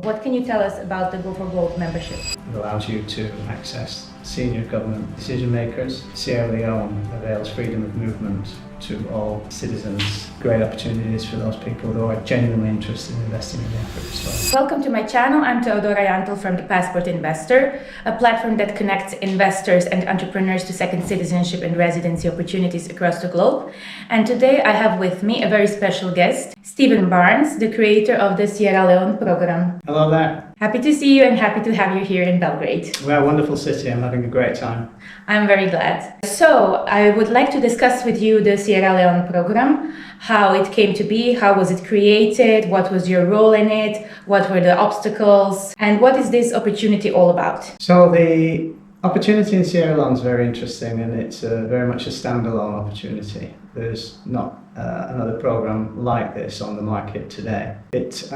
What can you tell us about the Go for Gold membership? It allows you to access senior government decision makers. Sierra Leone avails freedom of movement to all citizens. Great opportunities for those people who are genuinely interested in investing in the Africa story. Welcome to my channel. I'm Teodora Jantel from the Passport Investor, a platform that connects investors and entrepreneurs to second citizenship and residency opportunities across the globe. And today I have with me a very special guest, Stephen Barnes, the creator of the Sierra Leone program. Hello there. Happy to see you and happy to have you here in Belgrade. We're a wonderful city. I'm having a great time. I'm very glad. So I would like to discuss with you the Sierra Leone program, how it came to be, how was it created, what was your role in it, what were the obstacles, and what is this opportunity all about? So the opportunity in Sierra Leone is very interesting, and it's very much a standalone opportunity. There's not another program like this on the market today. It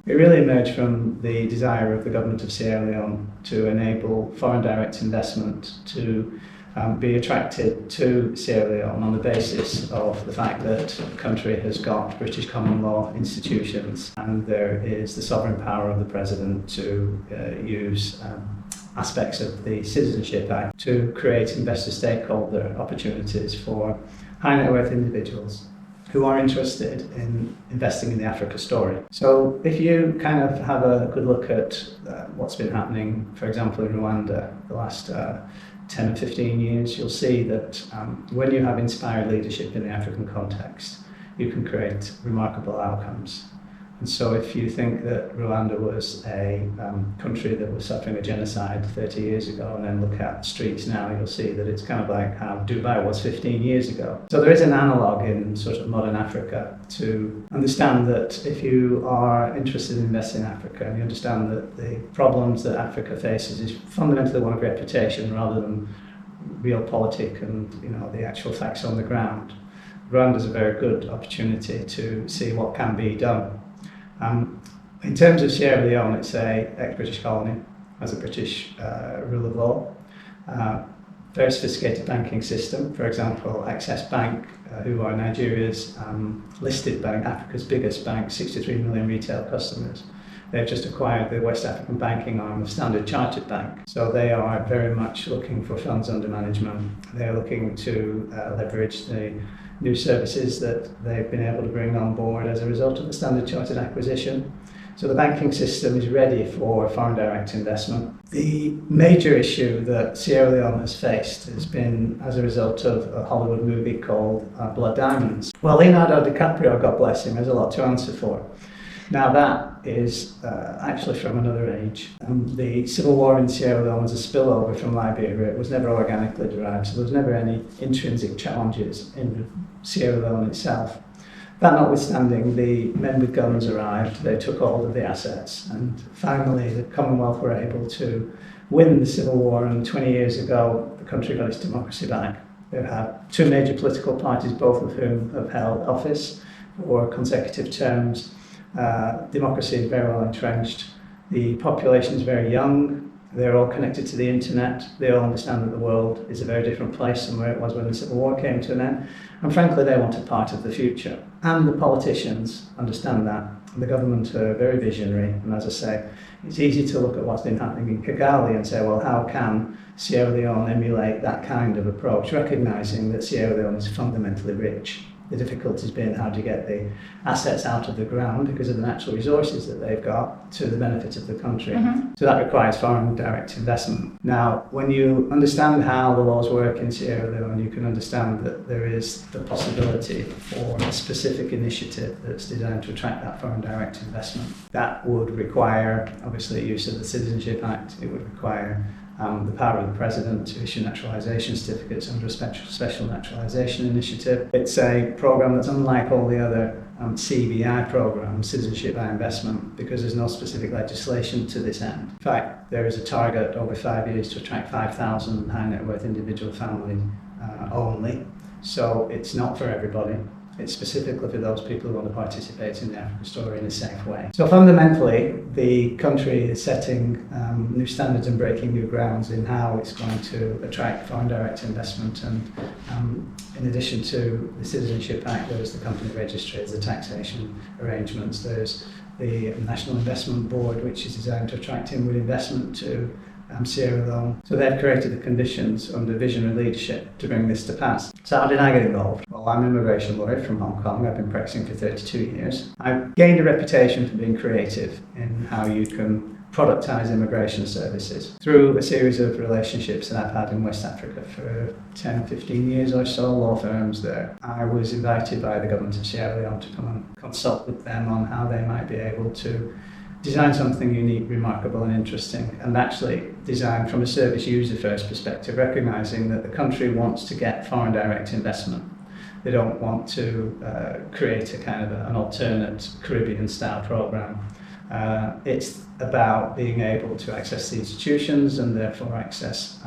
really emerged from the desire of the government of Sierra Leone to enable foreign direct investment to be attracted to Sierra Leone on the basis of the fact that the country has got British common law institutions and there is the sovereign power of the president to use aspects of the Citizenship Act to create investor stakeholder opportunities for high net worth individuals who are interested in investing in the Africa story. So if you kind of have a good look at what's been happening, for example, in Rwanda the last 10 or 15 years, you'll see that when you have inspired leadership in the African context, you can create remarkable outcomes. And so if you think that Rwanda was a country that was suffering a genocide 30 years ago and then look at streets now, you'll see that it's kind of like how Dubai was 15 years ago. So there is an analogue in sort of modern Africa to understand that if you are interested in investing in Africa and you understand that the problems that Africa faces is fundamentally one of reputation rather than realpolitik and the actual facts on the ground, Rwanda is a very good opportunity to see what can be done. In terms of Sierra Leone, it's an ex-British colony, has a British rule of law, very sophisticated banking system. For example, Access Bank, who are Nigeria's listed bank, Africa's biggest bank, 63 million retail customers. They've just acquired the West African banking arm of Standard Chartered Bank. So they are very much looking for funds under management. They're looking to leverage the new services that they've been able to bring on board as a result of the Standard Chartered acquisition. So the banking system is ready for foreign direct investment. The major issue that Sierra Leone has faced has been as a result of a Hollywood movie called Blood Diamonds. Well, Leonardo DiCaprio, God bless him, has a lot to answer for. Now that is actually from another age. The civil war in Sierra Leone was a spillover from Liberia. It was never organically derived, so there was never any intrinsic challenges in Sierra Leone itself. That notwithstanding, the men with guns arrived, they took hold of the assets, and finally the Commonwealth were able to win the civil war, and 20 years ago the country got its democracy back. They've had two major political parties, both of whom have held office for consecutive terms. Democracy is very well entrenched. The population is very young. They're all connected to the internet. They all understand that the world is a very different place from where it was when the Civil War came to an end. And frankly, they want a part of the future. And the politicians understand that. And the government are very visionary. And as I say, it's easy to look at what's been happening in Kigali and say, well, how can Sierra Leone emulate that kind of approach, recognizing that Sierra Leone is fundamentally rich. The difficulties being how do you get the assets out of the ground because of the natural resources that they've got to the benefit of the country. So that requires foreign direct investment. Now, when you understand how the laws work in Sierra Leone, you can understand that there is the possibility for a specific initiative that's designed to attract that foreign direct investment. That would require, obviously, use of the Citizenship Act. It would require the power of the president to issue naturalisation certificates under a special naturalisation initiative. It's a programme that's unlike all the other CBI programmes, Citizenship by Investment, because there's no specific legislation to this end. In fact, there is a target over 5 years to attract 5,000 high net worth individual families only. So it's not for everybody. It's specifically for those people who want to participate in the African story in a safe way. So fundamentally, the country is setting new standards and breaking new grounds in how it's going to attract foreign direct investment. And in addition to the Citizenship Act, there's the company registry, there's the taxation arrangements, there's the National Investment Board, which is designed to attract inward investment to Sierra Leone. So they've created the conditions under visionary leadership to bring this to pass. So how did I get involved? Well, I'm an immigration lawyer from Hong Kong. I've been practicing for 32 years. I've gained a reputation for being creative in how you can productize immigration services through a series of relationships that I've had in West Africa for 10, 15 years or so, law firms there. I was invited by the government of Sierra Leone to come and consult with them on how they might be able to design something unique, remarkable and interesting, and actually design from a service user first perspective, recognising that the country wants to get foreign direct investment. They don't want to create a kind of an alternate Caribbean style programme. It's about being able to access the institutions and therefore access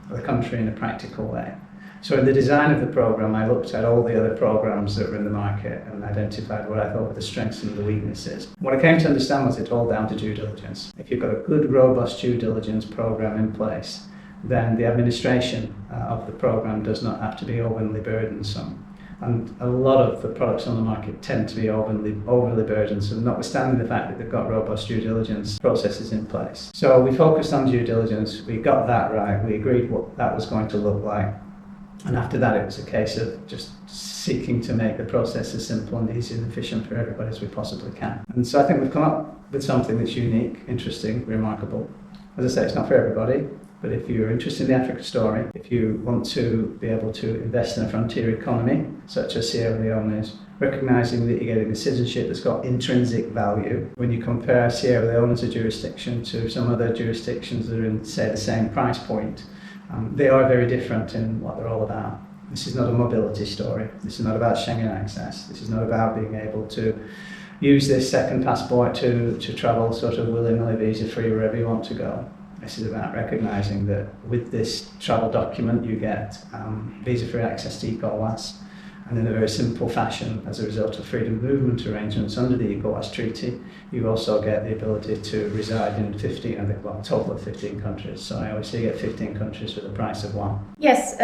the country in a practical way. So in the design of the programme, I looked at all the other programmes that were in the market and identified what I thought were the strengths and the weaknesses. What I came to understand was it's all down to due diligence. If you've got a good, robust due diligence programme in place, then the administration of the programme does not have to be overly burdensome. And a lot of the products on the market tend to be overly burdensome, notwithstanding the fact that they've got robust due diligence processes in place. So we focused on due diligence, we got that right, we agreed what that was going to look like. And after that, it was a case of just seeking to make the process as simple and easy and efficient for everybody as we possibly can. And so I think we've come up with something that's unique, interesting, remarkable. As I say, it's not for everybody, but if you're interested in the Africa story, if you want to be able to invest in a frontier economy, such as Sierra Leone is, recognising that you're getting a citizenship that's got intrinsic value. When you compare Sierra Leone as a jurisdiction to some other jurisdictions that are in, say, the same price point, they are very different in what they're all about. This is not a mobility story. This is not about Schengen access. This is not about being able to use this second passport to travel sort of willy-nilly visa-free wherever you want to go. This is about recognising that with this travel document you get visa-free access to ECOWAS, and in a very simple fashion, as a result of freedom of movement arrangements under the ECOWAS Treaty, you also get the ability to reside in 15, I think, well, a total of 15 countries. So I always say you get 15 countries for the price of one. Yes,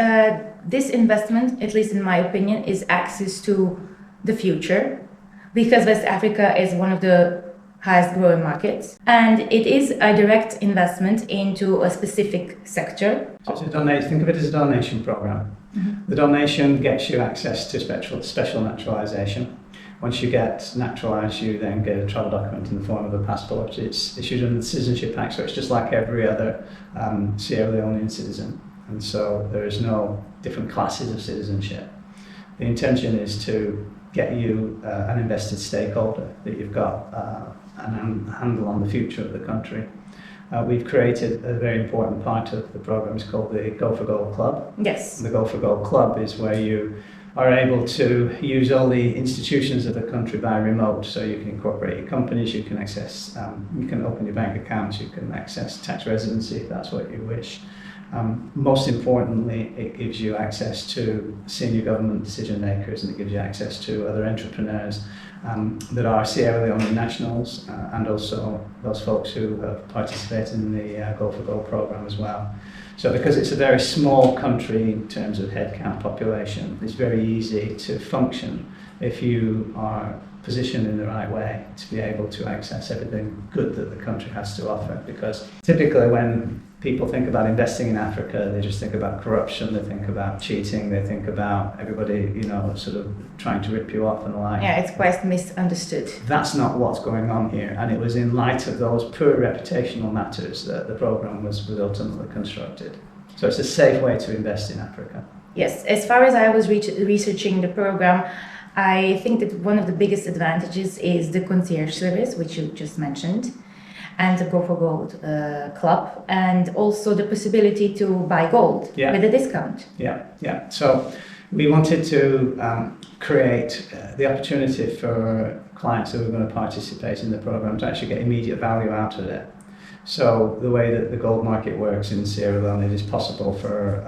this investment, at least in my opinion, is access to the future, because West Africa is one of the highest growing markets, and it is a direct investment into a specific sector. So it's a donation. Think of it as a donation program. Mm-hmm. The donation gets you access to special naturalization. Once you get naturalized, you then get a travel document in the form of a passport. It's issued under the Citizenship Act, so it's just like every other Sierra Leonean citizen. And so there is no different classes of citizenship. The intention is to get you an invested stakeholder, that you've got a handle on the future of the country. We've created a very important part of the program. It's called the Go for Gold Club. Yes. The Go for Gold Club is where you are able to use all the institutions of the country by remote. So you can incorporate your companies, you can access, you can open your bank accounts, you can access tax residency if that's what you wish. Most importantly, it gives you access to senior government decision makers, and it gives you access to other entrepreneurs that are Sierra Leone nationals, and also those folks who have participated in the Go for Gold program as well. So because it's a very small country in terms of headcount population, it's very easy to function if you are positioned in the right way to be able to access everything good that the country has to offer. Because typically when people think about investing in Africa, they just think about corruption, they think about cheating, they think about everybody, sort of trying to rip you off and the like. Yeah, it's quite misunderstood. That's not what's going on here, and it was in light of those poor reputational matters that the programme was ultimately constructed. So it's a safe way to invest in Africa. Yes, as far as I was researching the programme, I think that one of the biggest advantages is the concierge service, which you just mentioned, and the Go for Gold club, and also the possibility to buy gold with a discount. Yeah. So we wanted to create the opportunity for clients who are going to participate in the program to actually get immediate value out of it. So the way that the gold market works in Sierra Leone, it is possible for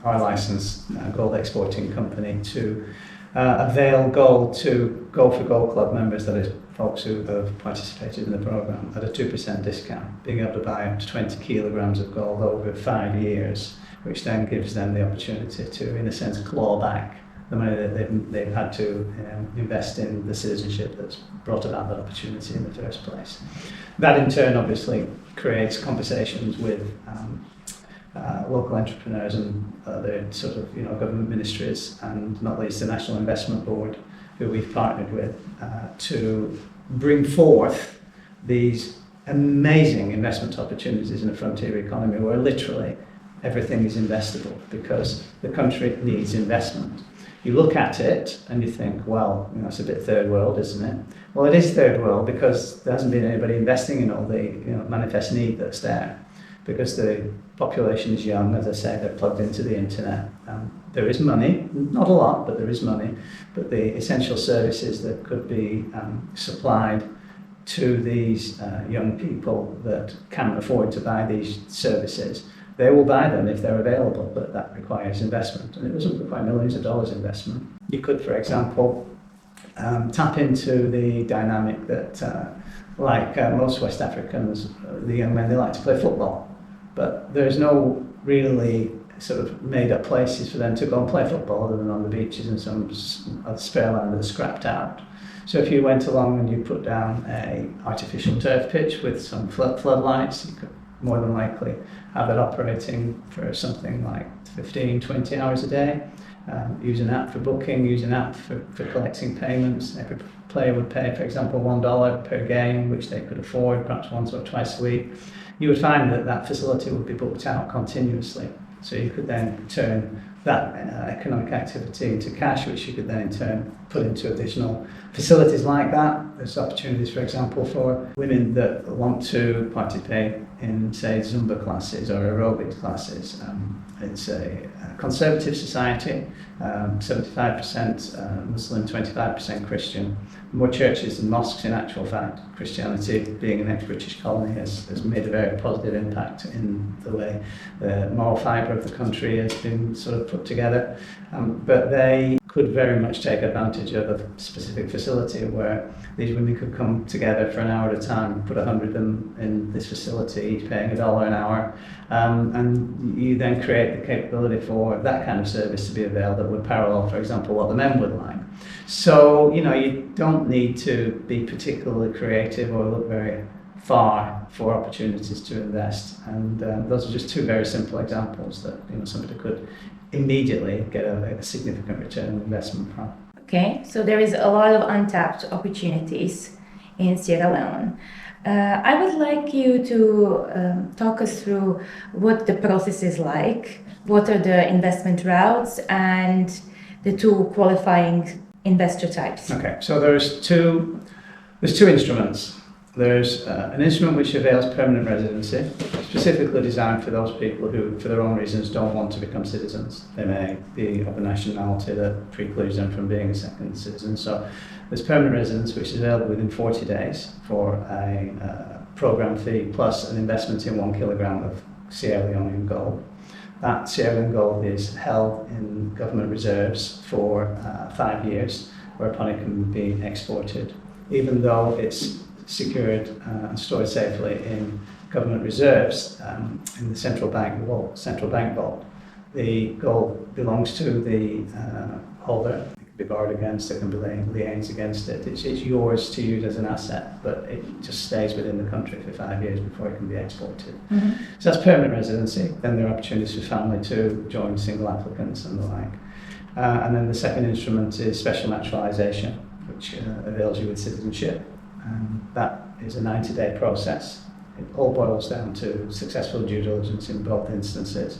our licensed gold exporting company to avail gold to Go for Gold Club members, that is folks who have participated in the program, at a 2% discount, being able to buy up to 20 kilograms of gold over 5 years, which then gives them the opportunity to, in a sense, claw back the money that they've had to invest in the citizenship that's brought about that opportunity in the first place. That in turn obviously creates conversations with local entrepreneurs and other sort of government ministries, and not least the National Investment Board, who we've partnered with to bring forth these amazing investment opportunities in a frontier economy where literally everything is investable because the country needs investment. You look at it and you think, well, it's a bit third world, isn't it? Well, it is third world because there hasn't been anybody investing in all the manifest need that's there. Because the population is young, as I say, they're plugged into the internet. There is money, not a lot, but there is money. But the essential services that could be supplied to these young people that can't afford to buy these services, they will buy them if they're available, but that requires investment. And it doesn't require millions of dollars investment. You could, for example, tap into the dynamic that, like most West Africans, the young men, they like to play football. But there's no really sort of made up places for them to go and play football other than on the beaches and some spare land that's scrapped out. So if you went along and you put down a artificial turf pitch with some floodlights, you could more than likely have it operating for something like 15, 20 hours a day. Use an app for booking, use an app for collecting payments. Every player would pay, for example, $1 per game, which they could afford, perhaps once or twice a week. You would find that that facility would be booked out continuously. So you could then turn that economic activity into cash, which you could then in turn put into additional facilities like that. There's opportunities, for example, for women that want to participate in, say, Zumba classes or aerobics classes. It's a conservative society, 75% Muslim, 25% Christian. More churches than mosques, in actual fact. Christianity, being an ex-British colony, has made a very positive impact in the way the moral fibre of the country has been sort of put together. But they could very much take advantage of a specific facility where these women could come together for an hour at a time, put 100 of them in this facility, each paying $1 an hour, and you then create the capability for that kind of service to be available that would parallel, for example, what the men would like. So, you don't need to be particularly creative or look very far for opportunities to invest. And those are just two very simple examples that somebody could immediately get a significant return on investment from. Okay, so there is a lot of untapped opportunities in Sierra Leone. I would like you to talk us through what the process is like, what are the investment routes, and the two qualifying investor types. Okay, so there's two instruments. There's an instrument which avails permanent residency, specifically designed for those people who, for their own reasons, don't want to become citizens. They may be of a nationality that precludes them from being a second citizen. So there's permanent residence, which is available within 40 days for a program fee plus an investment in 1 kilogram of Sierra Leone gold. That Sierra Leone gold is held in government reserves for 5 years, whereupon it can be exported, even though it's secured and stored safely in government reserves in the central bank vault. The gold belongs to the holder. It can be borrowed against, it can be liens against it. It's yours to use as an asset, but it just stays within the country for 5 years before it can be exported. Mm-hmm. So that's permanent residency. Then there are opportunities for family to join single applicants and the like. And then the second instrument is special naturalisation, which avails you with citizenship. That is a 90-day process. It all boils down to successful due diligence in both instances.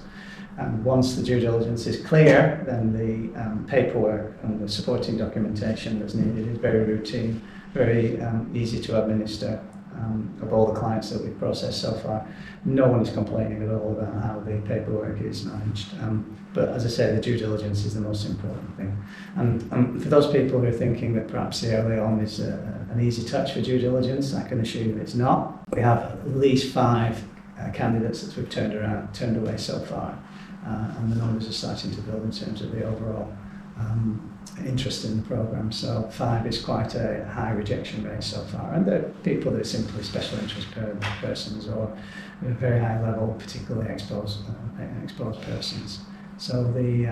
And once the due diligence is clear, then the paperwork and the supporting documentation that's needed is very routine, very easy to administer. Of all the clients that we've processed so far, no one is complaining at all about how the paperwork is managed. But as I say, the due diligence is the most important thing. And for those people who are thinking that perhaps Sierra Leone is an easy touch for due diligence, I can assure you it's not. We have at least 5 candidates that we've turned away so far, and the numbers are starting to build in terms of the overall interest in the programme. So 5 is quite a high rejection rate so far, and they're people that are simply special interest persons or very high level, particularly exposed persons. So the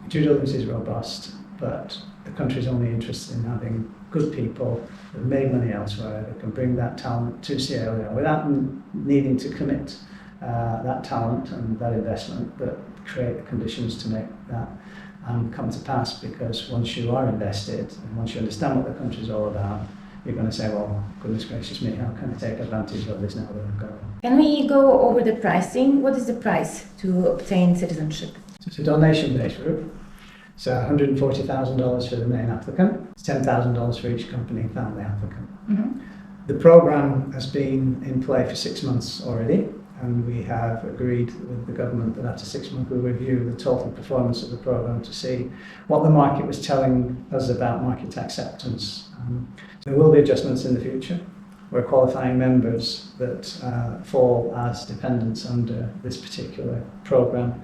due diligence is robust. but the country is only interested in having good people that make money elsewhere, that can bring that talent to Sierra Leone without needing to commit that talent and that investment, but create the conditions to make that come to pass. Because once you are invested and once you understand what the country is all about, you're going to say, well, goodness gracious me, how can I take advantage of this now that I've got it? Can we go over the pricing? What is the price to obtain citizenship? So it's a donation-based route. So $140,000 for the main applicant. It's $10,000 for each company and family applicant. Mm-hmm. The program has been in play for 6 months already, and we have agreed with the government that after 6 months we'll review the total performance of the program to see what the market was telling us about market acceptance. There will be adjustments in the future where qualifying members that fall as dependents under this particular program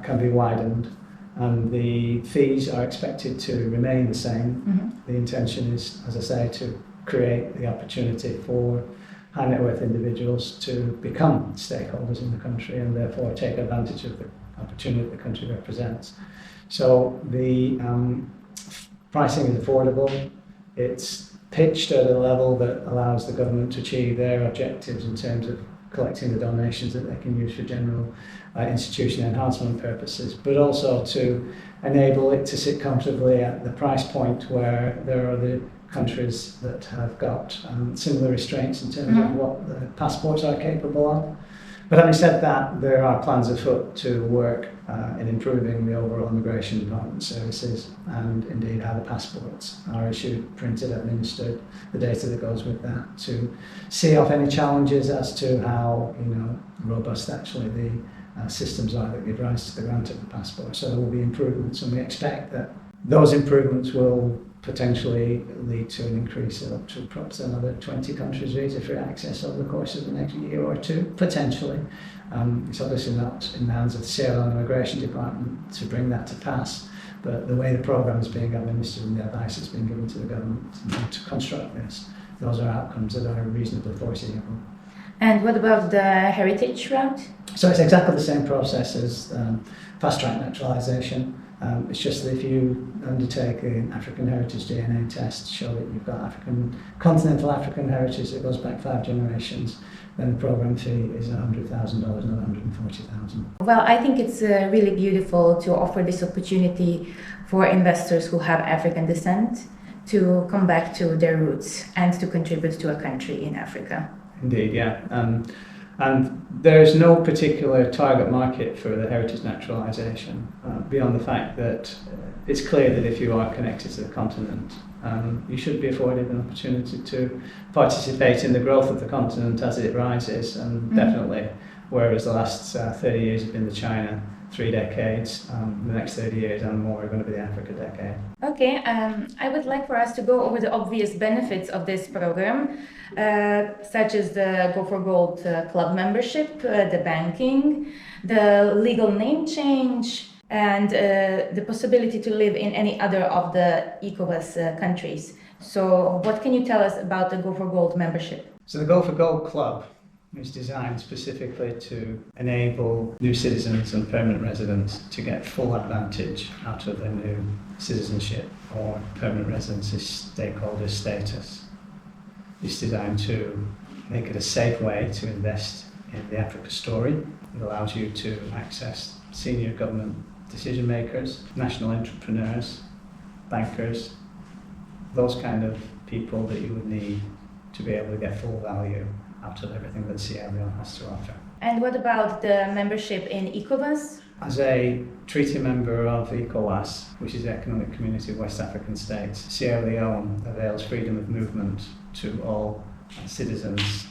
can be widened, and the fees are expected to remain the same. Mm-hmm. The intention is, as I say, to create the opportunity for high net worth individuals to become stakeholders in the country and therefore take advantage of the opportunity the country represents. So the pricing is affordable. It's pitched at a level that allows the government to achieve their objectives in terms of collecting the donations that they can use for general institution enhancement purposes, but also to enable it to sit comfortably at the price point where there are other countries that have got similar restraints in terms of what the passports are capable of. But having said that, there are plans afoot to work in improving the overall immigration department services and indeed how the passports are issued, printed, administered, the data that goes with that, to see off any challenges as to how robust actually the systems are that give rise to the grant of the passport. So there will be improvements, and we expect that those improvements will potentially lead to an increase of up to perhaps another 20 countries visa-free access over the course of the next year or two, potentially. It's obviously not in the hands of the Sierra Leone Immigration Department to bring that to pass, but the way the programme is being administered and the advice that's being given to the government to construct this, those are outcomes that are reasonably foreseeable. And what about the heritage route? So it's exactly the same process as fast-track naturalisation. It's just that if you undertake an African heritage DNA test to show that you've got continental African heritage that goes back 5 generations, then the program fee is $100,000, not $140,000. Well, I think it's really beautiful to offer this opportunity for investors who have African descent to come back to their roots and to contribute to a country in Africa. Indeed, yeah. And there's no particular target market for the heritage naturalisation beyond the fact that it's clear that if you are connected to the continent, you should be afforded an opportunity to participate in the growth of the continent as it rises, and definitely, whereas the last 30 years have been the China 3 decades, the next 30 years and more are going to be the Africa decade. Okay, I would like for us to go over the obvious benefits of this program, such as the Go for Gold club membership, the banking, the legal name change, and the possibility to live in any other of the ECOWAS countries. So what can you tell us about the Go for Gold membership? So the Go for Gold club is designed specifically to enable new citizens and permanent residents to get full advantage out of their new citizenship or permanent residency stakeholder status. It's designed to make it a safe way to invest in the Africa story. It allows you to access senior government decision makers, national entrepreneurs, bankers, those kind of people that you would need to be able to get full value out of everything that Sierra Leone has to offer. And what about the membership in ECOWAS? As a treaty member of ECOWAS, which is the Economic Community of West African States, Sierra Leone avails freedom of movement to all citizens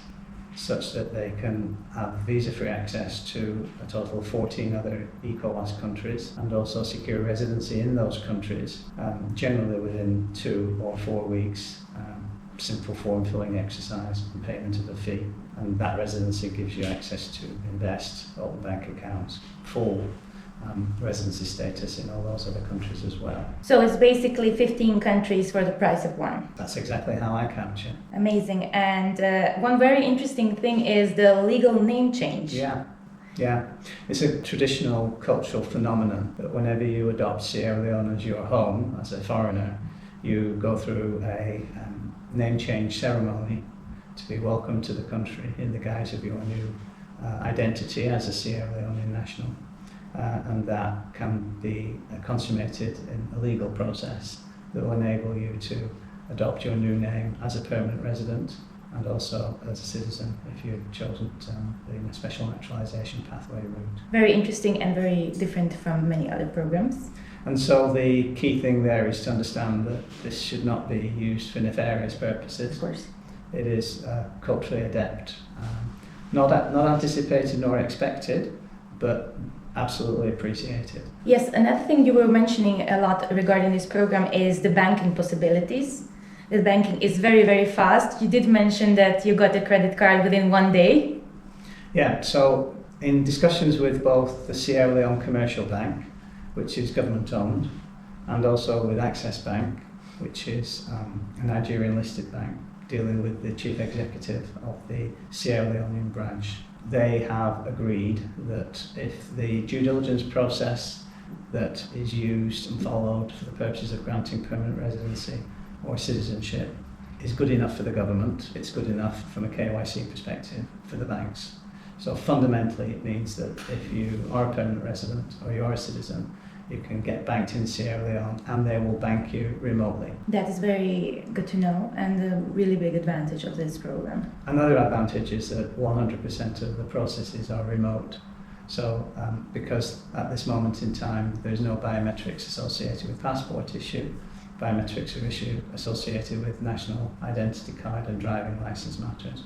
such that they can have visa-free access to a total of 14 other ECOWAS countries and also secure residency in those countries, generally within 2 or 4 weeks. Simple form filling exercise and payment of a fee, and that residency gives you access to invest, open bank accounts, full residency status in all those other countries as well. So it's basically 15 countries for the price of one. That's exactly how I count it. Amazing. And one very interesting thing is the legal name change. Yeah. Yeah, it's a traditional cultural phenomenon that whenever you adopt Sierra Leone as your home, as a foreigner, you go through a name change ceremony to be welcomed to the country in the guise of your new identity as a Sierra Leonean national. And that can be consummated in a legal process that will enable you to adopt your new name as a permanent resident and also as a citizen if you've chosen the special naturalisation pathway route. Very interesting and very different from many other programs. And so the key thing there is to understand that this should not be used for nefarious purposes. Of course. It is culturally adept, not anticipated nor expected, but absolutely appreciated. Yes, another thing you were mentioning a lot regarding this program is the banking possibilities. The banking is very, very fast. You did mention that you got a credit card within 1 day. Yeah, so in discussions with both the Sierra Leone Commercial Bank, which is government owned, and also with Access Bank, which is a Nigerian listed bank dealing with the chief executive of the Sierra Leonean branch, they have agreed that if the due diligence process that is used and followed for the purposes of granting permanent residency or citizenship is good enough for the government, it's good enough from a KYC perspective for the banks. So fundamentally it means that if you are a permanent resident or you are a citizen, you can get banked in Sierra Leone and they will bank you remotely. That is very good to know and a really big advantage of this program. Another advantage is that 100% of the processes are remote. So because at this moment in time there's no biometrics associated with passport issue, biometrics are issued associated with national identity card and driving license matters.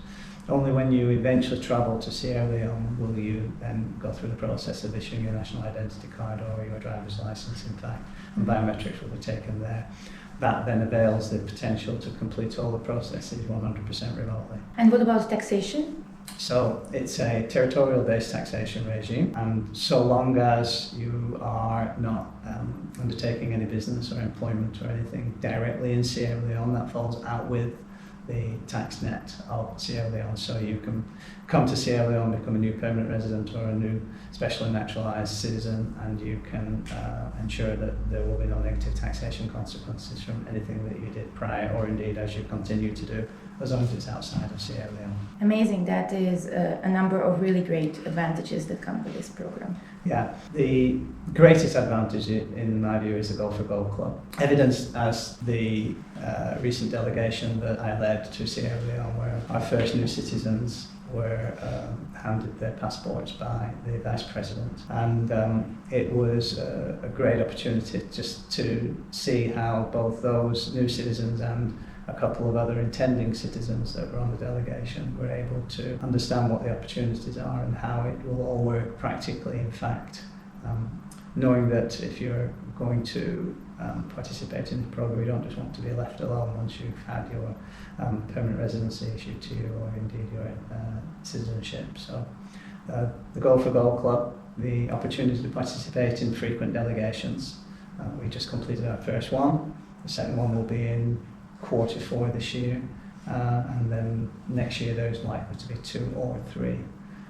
Only when you eventually travel to Sierra Leone will you then go through the process of issuing your national identity card or your driver's license, in fact, and biometrics will be taken there. That then avails the potential to complete all the processes 100% remotely. And what about taxation? So it's a territorial-based taxation regime, and so long as you are not undertaking any business or employment or anything directly in Sierra Leone, that falls out with the tax net of Sierra Leone. So you can come to Sierra Leone, become a new permanent resident or a new specially naturalised citizen, and you can ensure that there will be no negative taxation consequences from anything that you did prior or indeed as you continue to do, as long as it's outside of Sierra Leone. Amazing. That is a number of really great advantages that come with this program. Yeah, the greatest advantage in my view is the Goal for Gold Club. Evidenced as the recent delegation that I led to Sierra Leone, where our first new citizens were handed their passports by the Vice President. And it was a great opportunity just to see how both those new citizens and a couple of other intending citizens that were on the delegation were able to understand what the opportunities are and how it will all work practically, in fact. Knowing that if you're going to participate in the program, you don't just want to be left alone once you've had your permanent residency issued to you or indeed your citizenship. So the Goal for Gold Club, the opportunity to participate in frequent delegations. We just completed our first one. The second one will be in Q4 this year, and then next year there's likely to be 2 or 3.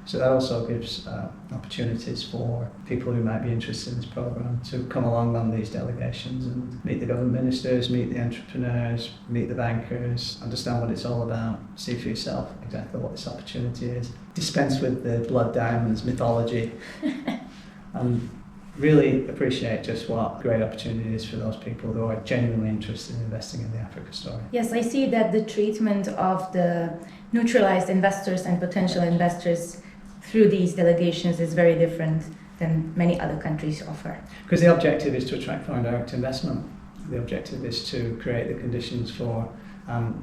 So that also gives opportunities for people who might be interested in this program to come along on these delegations and meet the government ministers, meet the entrepreneurs, meet the bankers, understand what it's all about, see for yourself exactly what this opportunity is, dispense with the blood diamonds mythology, and really appreciate just what a great opportunity it is for those people who are genuinely interested in investing in the Africa story. Yes, I see that the treatment of the neutralized investors and potential investors through these delegations is very different than many other countries offer. Because the objective is to attract foreign direct investment. The objective is to create the conditions for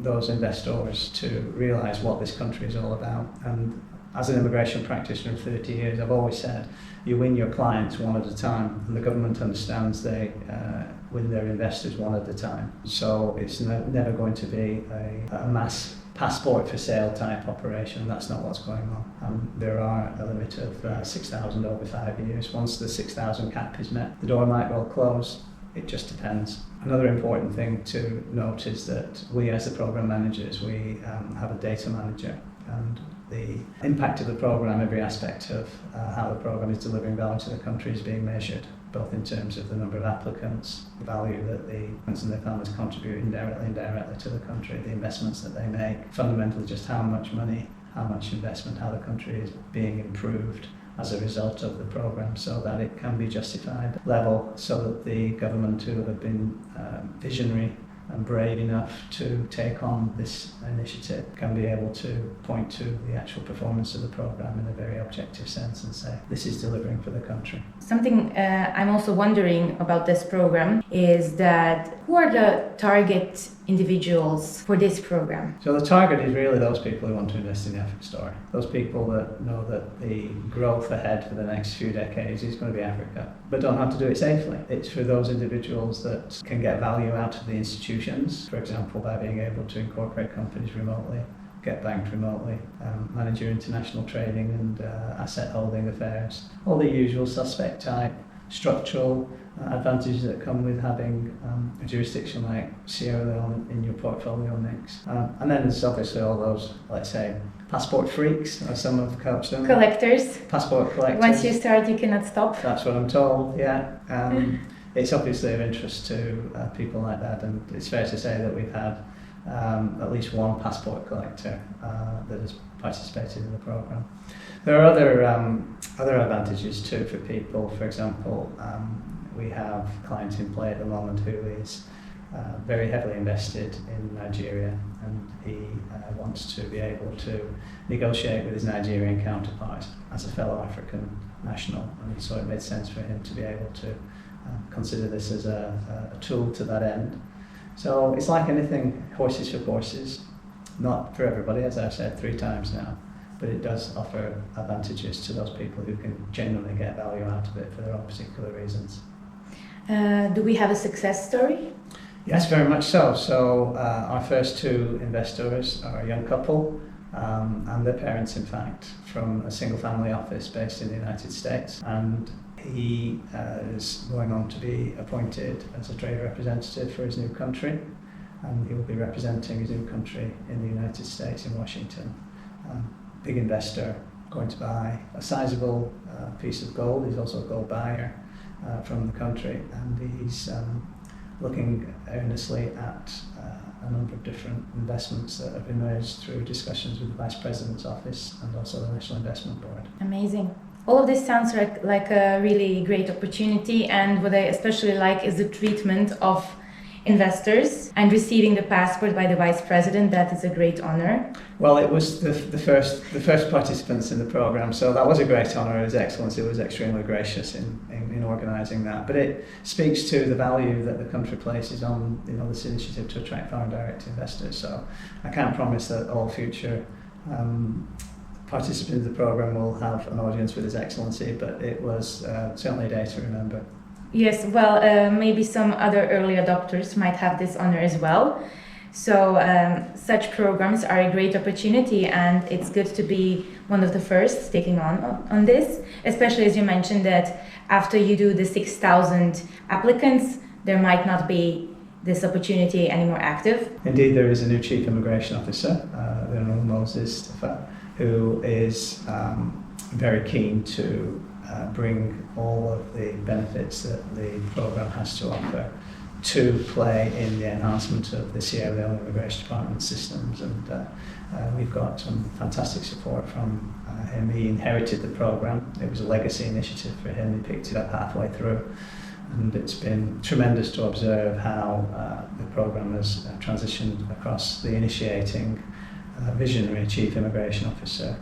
those investors to realise what this country is all about. And as an immigration practitioner of 30 years, I've always said, you win your clients one at a time, and the government understands they win their investors one at a time. So it's never going to be a mass passport for sale type operation. That's not what's going on. There are a limit of 6,000 over 5 years. Once the 6,000 cap is met, the door might well close. It just depends. Another important thing to note is that we, as the program managers, we have a data manager, and the impact of the programme, every aspect of how the programme is delivering value to the country is being measured, both in terms of the number of applicants, the value that the applicants and their families contribute indirectly to the country, the investments that they make, fundamentally just how much money, how much investment, how the country is being improved as a result of the programme, so that it can be justified level, so that the government who have been visionary and brave enough to take on this initiative can be able to point to the actual performance of the programme in a very objective sense and say, this is delivering for the country. Something I'm also wondering about this program is that who are the target individuals for this program? So the target is really those people who want to invest in the African story. Those people that know that the growth ahead for the next few decades is going to be Africa, but don't have to do it safely. It's for those individuals that can get value out of the institutions, for example, by being able to incorporate companies remotely, get banked remotely, manage your international trading and asset holding affairs, all the usual suspect type structural advantages that come with having a jurisdiction like Sierra Leone in your portfolio mix. And then there's obviously all those, let's say, passport freaks, as some have coached them. Collectors. Passport collectors. Once you start, you cannot stop. That's what I'm told, yeah. It's obviously of interest to people like that, and it's fair to say that we've had at least one passport collector that has participated in the programme. There are other advantages too for people. For example, we have a client in play at the moment who is very heavily invested in Nigeria, and he wants to be able to negotiate with his Nigerian counterpart as a fellow African national, and so it made sense for him to be able to consider this as a tool to that end. So it's like anything, horses for courses, not for everybody, as I've said 3 times now, but it does offer advantages to those people who can genuinely get value out of it for their own particular reasons. Do we have a success story? Yes, very much so. So our first 2 investors are a young couple and their parents, in fact, from a single family office based in the United States. And he is going on to be appointed as a trade representative for his new country, and he will be representing his new country in the United States, in Washington. Big investor, going to buy a sizable piece of gold. He's also a gold buyer from the country, and he's looking earnestly at a number of different investments that have emerged through discussions with the Vice President's office and also the National Investment Board. Amazing. All of this sounds like a really great opportunity, and what I especially like is the treatment of investors and receiving the passport by the Vice President. That is a great honor. Well, it was the first participants in the programme, so that was a great honour. His Excellency was extremely gracious in organising that. But it speaks to the value that the country places on this initiative to attract foreign direct investors. So I can't promise that all future participants in the programme will have an audience with His Excellency, but it was certainly a day to remember. Yes, well, maybe some other early adopters might have this honor as well. So such programs are a great opportunity, and it's good to be one of the first taking on this, especially as you mentioned that after you do the 6,000 applicants, there might not be this opportunity anymore active. Indeed, there is a new Chief Immigration Officer, the Honourable Moses, who is very keen to bring all of the benefits that the programme has to offer to play in the enhancement of the Sierra Leone Immigration Department systems, and we've got some fantastic support from him. He inherited the programme. It was a legacy initiative for him. He picked it up halfway through, and it's been tremendous to observe how the programme has transitioned across the initiating visionary Chief Immigration Officer,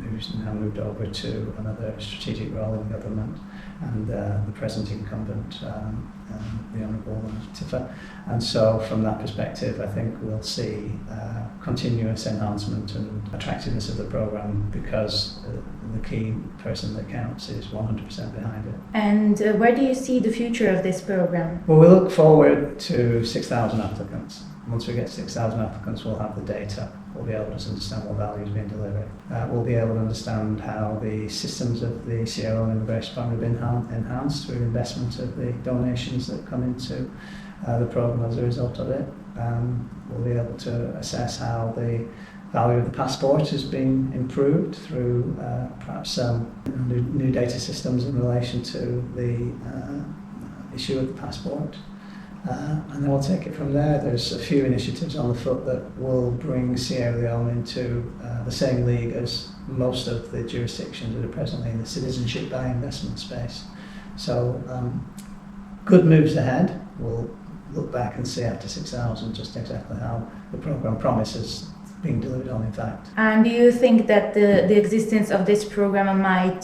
who's now moved over to another strategic role in government, and the present incumbent, the Honourable Tifa. And so from that perspective, I think we'll see continuous enhancement and attractiveness of the programme, because the key person that counts is 100% behind it. And where do you see the future of this programme? Well, we look forward to 6,000 applicants. Once we get 6,000 applicants, we'll have the data. We'll be able to understand what value is being delivered. We'll be able to understand how the systems of the Sierra Leone Immigration Department have been enhanced through investment of the donations that come into the programme as a result of it. We'll be able to assess how the value of the passport has been improved through perhaps new data systems in relation to the issue of the passport. And then we'll take it from there. There's a few initiatives on the foot that will bring Sierra Leone into the same league as most of the jurisdictions that are presently in the citizenship by investment space. So good moves ahead. We'll look back and see after 6,000 just exactly how the programme promises being delivered on in fact. And do you think that the existence of this program might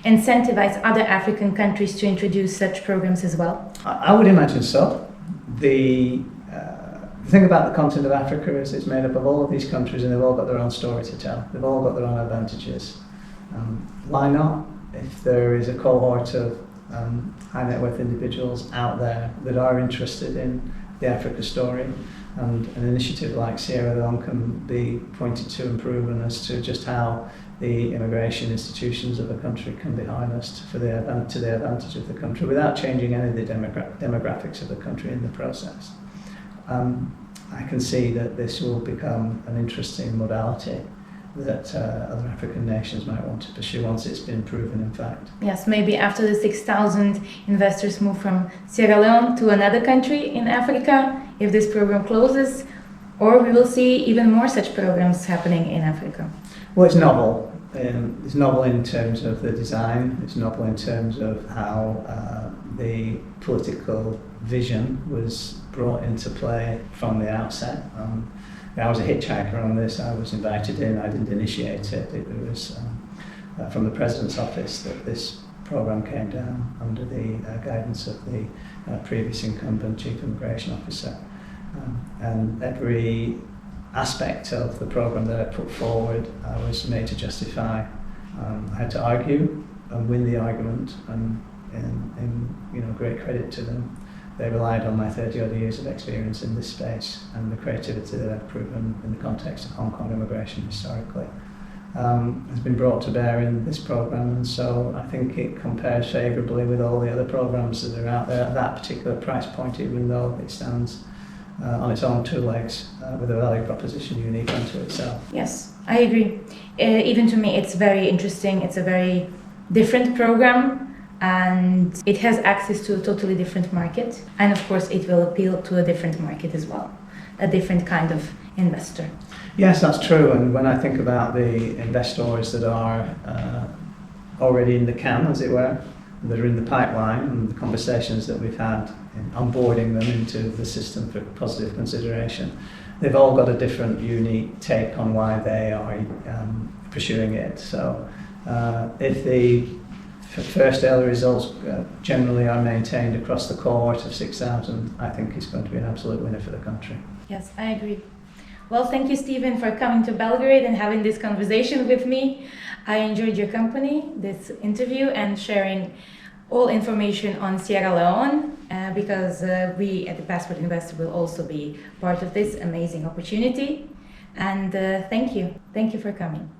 incentivize other African countries to introduce such programs as well? I would imagine so. The thing about the continent of Africa is it's made up of all of these countries and they've all got their own story to tell. They've all got their own advantages. Why not? If there is a cohort of high net worth individuals out there that are interested in the Africa story, and an initiative like Sierra Leone can be pointed to and proven as to just how the immigration institutions of a country can be harnessed to the advantage of the country without changing any of the demographics of the country in the process. I can see that this will become an interesting modality that other African nations might want to pursue once it's been proven in fact. Yes, maybe after the 6,000 investors move from Sierra Leone to another country in Africa, if this program closes, or we will see even more such programs happening in Africa. Well, it's novel. It's novel in terms of the design, it's novel in terms of how the political vision was brought into play from the outset. I was a hitchhiker on this. I was invited in. I didn't initiate it. It was from the President's office that this programme came down under the guidance of the previous incumbent Chief Immigration Officer. And every aspect of the programme that I put forward I was made to justify. I had to argue and win the argument, and great credit to them. They relied on my 30-odd years of experience in this space and the creativity that I've proven in the context of Hong Kong immigration historically has been brought to bear in this programme, and so I think it compares favourably with all the other programmes that are out there at that particular price point, even though it stands on its own two legs with a value proposition unique unto itself. Yes, I agree. Even to me, it's very interesting. It's a very different programme, and it has access to a totally different market, and of course it will appeal to a different market as well, a different kind of investor. Yes, that's true, and when I think about the investors that are already in the can, as it were, that are in the pipeline, and the conversations that we've had in onboarding them into the system for positive consideration, they've all got a different, unique take on why they are pursuing it. So if the first early results generally are maintained across the cohort of 6,000, I think it's going to be an absolute winner for the country. Yes, I agree. Well, thank you, Stephen, for coming to Belgrade and having this conversation with me. I enjoyed your company, this interview, and sharing all information on Sierra Leone, because we at the Passport Investor will also be part of this amazing opportunity. And thank you. Thank you for coming.